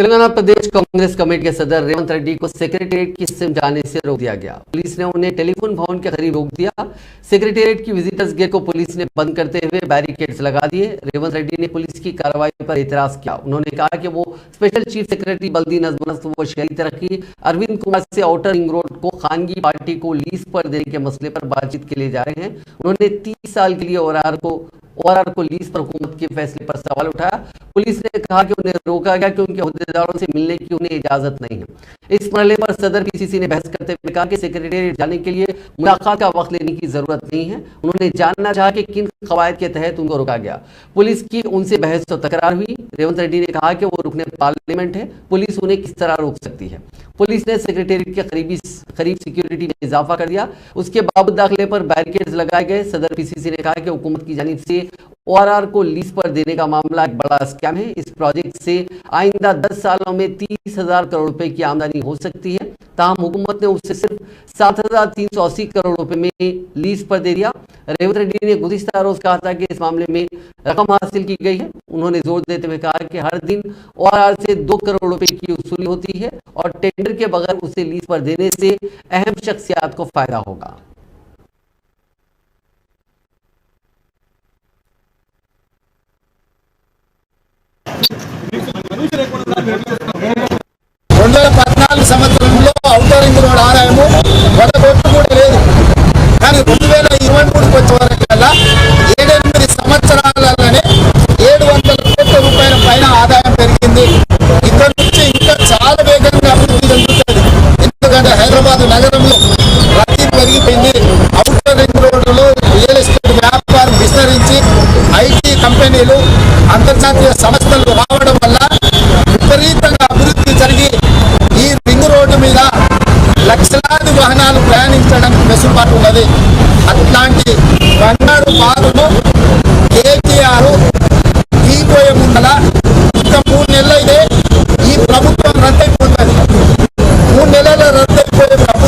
तेलंगाना प्रदेश Congress committee के सदर रेवंत रेड्डी को सेक्रेटेरिएट की सिम जाने से रोक दिया गया। पुलिस ने उन्हें टेलीफोन भवन के करीब रोक दिया। सेक्रेटेरिएट की विजिटर्स गेट को पुलिस ने बंद करते हुए बैरिकेड्स लगा दिए। रेवंत रेड्डी ने पुलिस की कार्रवाई पर एतराज किया। उन्होंने कहा कि वो स्पेशल चीफ सेक्रेटरी बल्दी नजमनस्त व शहरी तरक्की अरविंद कुमार से आउटर रिंग रोड को खानगी पार्टी को लीज पर देने के मसले पर बातचीत के लिए जा रहे हैं। उन्होंने 30 साल के लिए ओआरआर को लीज पर हुकूमत के फैसले पर सवाल उठाया। पुलिस ने कहा कि उन्हें रोका गया क्योंकि अहदेदारों से मिलने की उन्हें इजाजत नहीं है। इस मसले पर सदर पीसीसी ने बहस करते हुए कहा कि सेक्रेटेरिएट जाने के लिए मुलाकात का वक्त लेने की जरूरत नहीं है। उन्होंने जानना चाहा कि किन कवायद के तहत उनको रोका गया। पुलिस की उनसे बहस तो तकरार हुई। रेवंत रेड्डी ने कहा कि वो रुकने पार्लियामेंट है, पुलिस उन्हें किस तरह रोक सकती है। पुलिस ने सेक्रेटेरिएट के करीब सिक्योरिटी में इजाफा कर दिया। उसके बावजूद दाखिले पर बैरिकेड्स लगाए गए। सदर पीसीसी ने कहा कि हुकूमत की जानिब से ओआरआर को लीज पर देने का मामला एक बड़ा स्कैम है। इस प्रोजेक्ट से आइंदा 10 सालों में 30,000 करोड़ रुपए की आमदनी हो सकती है। ताहम हुकूमत ने उसे सिर्फ 7,380 करोड़ रुपए में लीज पर दे दिया। रेवंत रेड्डी ने गुज़िश्ता रोज कहा था कि इस मामले में रकम हासिल की गई है। उन्होंने जोर देते हुए कहा कि हर दिन ओआरआर से 2 करोड़ रुपए की वसूली होती है और टेंडर के बगैर उसे लीज पर देने से अहम शख्सियात को फायदा होगा। సంవత్సరంలో ఔటర్ రింగ్ రోడ్ ఆదాయము 100 కోట్లు కూడా లేదు. కానీ 2023 వచ్చే వరకల్లా 7-8 సంవత్సరాలలోనే 700 కోట్ల రూపాయల పైన ఆదాయం పెరిగింది. ఇక్కడ నుంచి ఇంకా చాలా వేగంగా అభివృద్ధి చెందుతుంది. ఎందుకంటే హైదరాబాద్ నగరంలో రద్దీ పెరిగిపోయింది. ఔటర్ రింగ్ రోడ్లో రియల్ ఎస్టేట్ వ్యాపారం విస్తరించి ఐటీ కంపెనీలు అంతర్జాతీయ సంస్థలు రావడం వల్ల విపరీతంగా అభివృద్ధి జరిగి ఈ రింగ్ రోడ్డు మీద లక్షలాది వాహనాలు ప్రయాణించడానికి వెసులుబాటు ఉన్నది. అట్లాంటి బంగారు బాధను